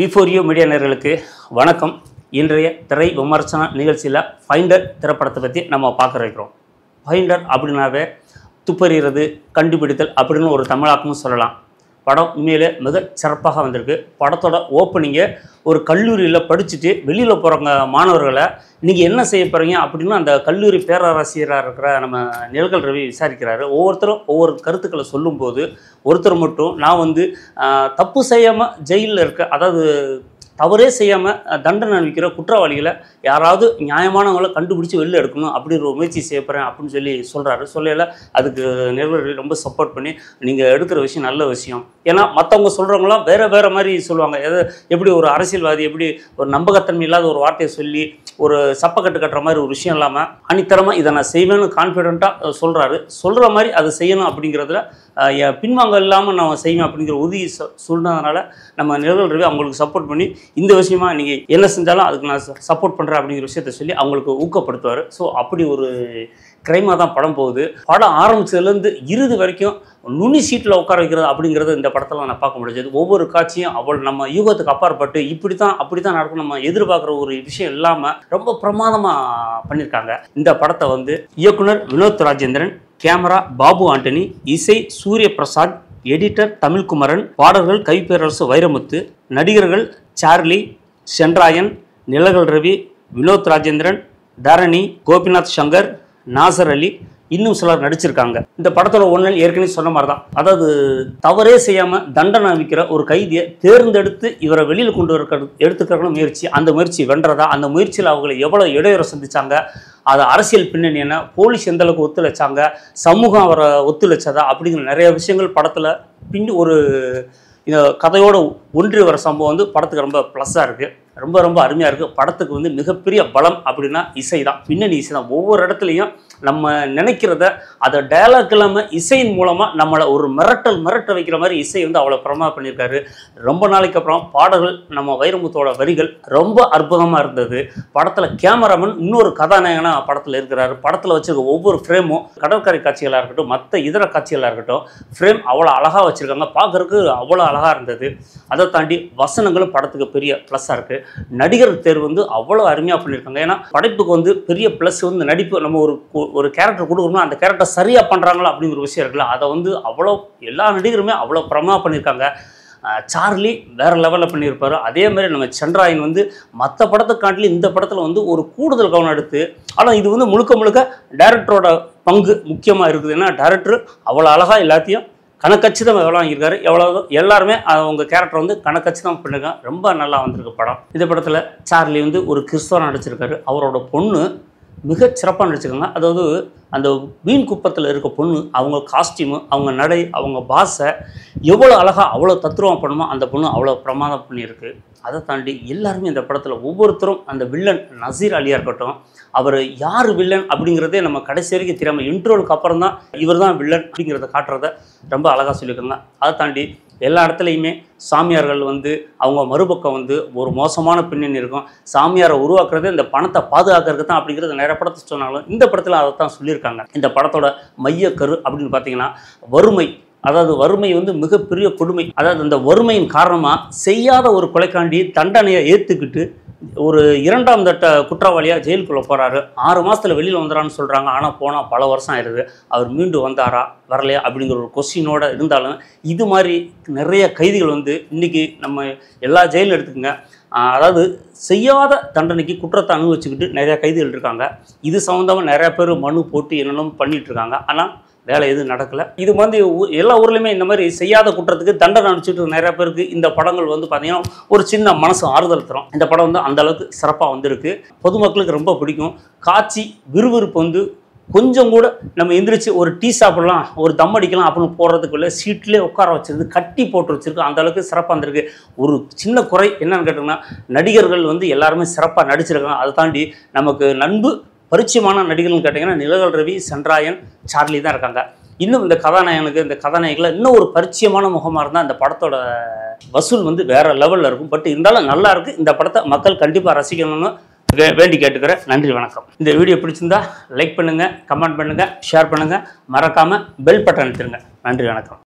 V4U media நேயர்களுக்கு வணக்கம். இன்றைய திரை விமர்சன நிகழ்ச்சியில் ஃபைண்டர் திரைப்படத்தை பற்றி நம்ம பார்க்க இருக்கிறோம். ஃபைண்டர் அப்படின்னாவே துப்பறிகிறது, கண்டுபிடித்தல் அப்படின்னு ஒரு தமிழாக்கமும் சொல்லலாம். படம் உண்மையிலே மிக சிறப்பாக வந்திருக்கு. படத்தோட ஓப்பனிங்கை ஒரு கல்லூரியில் படிச்சுட்டு வெளியில் போகிறவங்க மாணவர்களை நீங்கள் என்ன செய்ய போகிறீங்க அப்படின்னு அந்த கல்லூரி பேராசிரியராக இருக்கிற நம்ம நிழல்கள் ரவி விசாரிக்கிறாரு. ஒவ்வொருத்தரும் ஒவ்வொரு கருத்துக்களை சொல்லும்போது ஒருத்தர் மட்டும் நான் தப்பு செய்யாமல் ஜெயிலில் இருக்க, அதாவது தவறே செய்யாமல் தண்டனை அனுபவிக்கிற குற்றவாளிகளை யாராவது நியாயமானவங்களை கண்டுபிடிச்சி வெளில எடுக்கணும் அப்படின்ற ஒரு முயற்சி செய்யப்படுறேன் அப்படின்னு சொல்லி சொல்கிறாரு. சொல்லல அதுக்கு நிறுவனர்கள் ரொம்ப சப்போர்ட் பண்ணி நீங்கள் எடுக்கிற விஷயம் நல்ல விஷயம். ஏன்னா மற்றவங்க சொல்கிறவங்களாம் வேறு மாதிரி சொல்லுவாங்க. எப்படி ஒரு அரசியல்வாதி எப்படி ஒரு நம்பகத்தன்மை இல்லாத ஒரு வார்த்தையை சொல்லி ஒரு சப்பக்கட்டு கட்டுற மாதிரி ஒரு விஷயம் இல்லாமல் அனித்தரமாக இதை நான் செய்வேன்னு கான்ஃபிடென்ட்டாக சொல்கிற மாதிரி அதை செய்யணும் அப்படிங்கிறதுல பின்வாங்க இல்லாமல் நான் செய்வேன் அப்படிங்கிற உறுதி சொன்னதுனால நம்ம நிழல்கள் ரவி அவங்களுக்கு சப்போர்ட் பண்ணி இந்த விஷயமா நீங்கள் என்ன செஞ்சாலும் அதுக்கு நான் சப்போர்ட் பண்ணுறேன் அப்படிங்கிற விஷயத்த சொல்லி அவங்களுக்கு ஊக்கப்படுத்துவார். ஸோ அப்படி ஒரு கிரைமாக தான் படம் போகுது. படம் ஆரம்பித்ததுலேருந்து இறுதி வரைக்கும் நுனி சீட்டில் உட்கார வைக்கிறது அப்படிங்கிறது இந்த படத்தில் நான் பார்க்க முடிஞ்சது. ஒவ்வொரு காட்சியும் நம்ம யூகத்துக்கு அப்பாற்பட்டு அப்படி தான் நடக்கும் நம்ம எதிர்பார்க்குற ஒரு விஷயம் இல்லாமல் ரொம்ப பிரமாதமாக பண்ணியிருக்காங்க. இந்த படத்தை இயக்குனர் வினோத் ராஜேந்திரன், கேமரா பாபு ஆண்டனி, இசை சூரிய பிரசாத், எடிட்டர் தமிழ்குமரன், பாடல்கள் கைப்பேரரசு வைரமுத்து, நடிகர்கள் சார்லி, சென்ராயன், நிழல்கள் ரவி, வினோத் ராஜேந்திரன், தரணி, கோபிநாத் சங்கர், நாசர் அலி, இன்னும் சிலர் நடிச்சிருக்காங்க. இந்த படத்தோட ஒன்றில் ஏற்கனவே சொன்ன மாதிரி தான், அதாவது தவறே செய்யாமல் தண்டனை அளிக்கிற ஒரு கைதியை தேர்ந்தெடுத்து இவரை வெளியில் கொண்டு எடுத்துக்கிற முயற்சி, அந்த முயற்சி வென்றதா, அந்த முயற்சியில் அவங்களை எவ்வளோ இடையூறு சந்திச்சாங்க, அது அரசியல் பின்னணி என்ன, போலீஸ் எந்தளவுக்கு ஒத்துழைச்சாங்க, சமூகம் அவரை ஒத்துழைச்சதா அப்படிங்கிற நிறைய விஷயங்கள் படத்தில் ஒரு கதையோடு ஒன்றி வர சம்பவம் படத்துக்கு ரொம்ப ப்ளஸ்ஸாக இருக்குது. ரொம்ப அருமையாக இருக்குது. படத்துக்கு மிகப்பெரிய பலம் அப்படின்னா இசை தான், பின்னணி இசை தான். ஒவ்வொரு இடத்துலையும் நம்ம நினைக்கிறத அதை டயலாக் இல்லாமல் இசையின் மூலமாக நம்மளை ஒரு மிரட்ட வைக்கிற மாதிரி இசை அவ்வளோ பிரமாதம் பண்ணியிருக்காரு. ரொம்ப நாளைக்கு அப்புறம் பாடல்கள் நம்ம வைரமுத்தோட வரிகள் ரொம்ப அற்புதமாக இருந்தது. படத்தில் கேமராமேன் இன்னொரு கதாநாயகனாக படத்தில் இருக்கிறாரு. படத்தில் வச்சுருக்க ஒவ்வொரு ஃப்ரேமும் கடற்கரை காட்சிகளாக இருக்கட்டும், மற்ற இதர காட்சிகளாக இருக்கட்டும், ஃப்ரேம் அவ்வளோ அழகாக வச்சுருக்காங்க. பார்க்குறதுக்கு அவ்வளோ அழகாக இருந்தது. அதை தாண்டி வசனங்களும் படத்துக்கு பெரிய ப்ளஸ்ஸாக இருக்குது. நடிகர் தேர்வு அவ்வளோ அருமையாக பண்ணியிருக்காங்க. ஏன்னா படைப்புக்கு பெரிய ப்ளஸ் நடிப்பு. நம்ம ஒரு கேரக்டர் கொடுக்கணும்னா அந்த கேரக்டர் சரியாக பண்ணுறாங்களா அப்படிங்கிற ஒரு விஷயம் இருக்குல்ல, அதை அவ்வளோ எல்லா நடிகருமே அவ்வளோ பிரமாதம் பண்ணியிருக்காங்க. சார்லி வேறு லெவலில் பண்ணியிருப்பார். அதே மாதிரி நம்ம சென்ராயன் மற்ற படத்தை காட்டிலும் இந்த படத்தில் ஒரு கூடுதல் கவனம் எடுத்து, ஆனால் இது முழுக்க டைரக்டரோட பங்கு முக்கியமாக இருக்குது. ஏன்னா டைரக்டர் அவ்வளோ அழகாக எல்லாத்தையும் கணக்கச்சிதமாக எவ்வளோ வாங்கியிருக்காரு, எல்லாருமே அவங்க கேரக்டர் கணக்கச்சிதமாக பண்ணியிருக்காங்க. ரொம்ப நல்லா வந்திருக்கு படம். இந்த படத்தில் சார்லி ஒரு கிறிஸ்தவராக நடிச்சிருக்காரு. அவரோட பொண்ணு மிக சிறப்பாக நடிச்சிருக்காங்க. அதாவது அந்த மீன் குப்பத்தில் இருக்க பொண்ணு, அவங்க காஸ்டியூமு, அவங்க நடை, அவங்க பாஷை எவ்வளோ அழகாக அவ்வளோ தத்ரூபம் பண்ணுமோ அந்த பொண்ணு அவ்வளோ பிரமாதம் பண்ணியிருக்கு. அதை தாண்டி எல்லாருமே இந்த படத்தில் ஒவ்வொருத்தரும், அந்த வில்லன் நசீர் அலியாக இருக்கட்டும், அவர் யார் வில்லன் அப்படிங்கிறதே நம்ம கடைசி வரைக்கும் தெரியாமல் இன்ட்ரோலுக்கு அப்புறம் தான் இவர் தான் வில்லன் அப்படிங்கிறத காட்டுறத ரொம்ப அழகாக சொல்லியிருக்காங்க. அதை தாண்டி எல்லா இடத்துலையுமே சாமியார்கள் அவங்க மறுபக்கம் ஒரு மோசமான பின்னணி இருக்கும். சாமியாரை உருவாக்குறதே இந்த பணத்தை பாதுகாக்கிறதுக்கு தான் அப்படிங்கிறது நிறைய படத்தை சொன்னாலும் இந்த படத்தில் அதை தான் சொல்லியிருக்காங்க. இந்த படத்தோட மையக்கரு அப்படின்னு பார்த்தீங்கன்னா வறுமை. அதாவது வறுமை மிகப்பெரிய கொடுமை. அதாவது அந்த வறுமையின் காரணமாக செய்யாத ஒரு கொலைக்காண்டி தண்டனையை ஏற்றுக்கிட்டு ஒரு இரண்டாம் தட்ட குற்றவாளியாக ஜெயிலுக்குள்ளே போகிறாரு. 6 மாதத்தில் வெளியில் வந்துடான்னு சொல்கிறாங்க. ஆனால் போனால் பல வருஷம் ஆயிடுது. அவர் மீண்டும் வந்தாரா வரலையா அப்படிங்கிற ஒரு கொஸ்டினோடு இருந்தாலும் இது மாதிரி நிறைய கைதிகள் இன்றைக்கி நம்ம எல்லா ஜெயிலும் எடுத்துக்கோங்க, அதாவது செய்யாத தண்டனைக்கு குற்றத்தை அனுபவிச்சுக்கிட்டு நிறையா கைதிகள் இருக்காங்க. இது சம்மந்தமாக நிறையா பேர் மனு போட்டு என்னென்ன பண்ணிகிட்ருக்காங்க. ஆனால் வேலை எதுவும் நடக்கலை. இது எல்லா ஊர்லேயுமே இந்த மாதிரி செய்யாத குற்றத்துக்கு தண்டனை அனுப்பிச்சிட்டு நிறைய பேருக்கு இந்த படங்கள் பார்த்தீங்கன்னா ஒரு சின்ன மனசு ஆறுதல் தரும். இந்த படம் அந்த அளவுக்கு சிறப்பாக வந்திருக்கு. பொதுமக்களுக்கு ரொம்ப பிடிக்கும். காட்சி விறுவிறுப்பு கொஞ்சம் கூட நம்ம எந்திரிச்சு ஒரு டீ சாப்பிடலாம், ஒரு தம் அடிக்கலாம் அப்படின்னு போடுறதுக்குள்ளே சீட்லேயே உட்கார வச்சிருக்கு, கட்டி போட்டு வச்சிருக்கு. அந்த அளவுக்கு சிறப்பாக வந்திருக்கு. ஒரு சின்ன குறை என்னன்னு கேட்டிங்கன்னா, நடிகர்கள் எல்லாருமே சிறப்பாக நடிச்சிருக்காங்க. அதை தாண்டி நமக்கு நண்பு பரிச்சயமான நடிகர்கள்னு கேட்டிங்கன்னா நிழல்கள் ரவி, சென்ராயன், சார்லி தான் இருக்காங்க. இன்னும் இந்த கதாநாயகனுக்கு இந்த கதாநாயகில் இன்னும் ஒரு பரிச்சயமான முகமாக இருந்தால் இந்த படத்தோட வசூல் வேறு லெவலில் இருக்கும். பட் இருந்தாலும் நல்லா இருக்குது. இந்த படத்தை மக்கள் கண்டிப்பாக ரசிக்கணும்னு வேண்டி கேட்டுக்கிறேன். நன்றி, வணக்கம். இந்த வீடியோ பிடிச்சிருந்தா லைக் பண்ணுங்கள், கமெண்ட் பண்ணுங்கள், ஷேர் பண்ணுங்கள், மறக்காமல் பெல் பட்டன் அழுத்திடுங்க. நன்றி, வணக்கம்.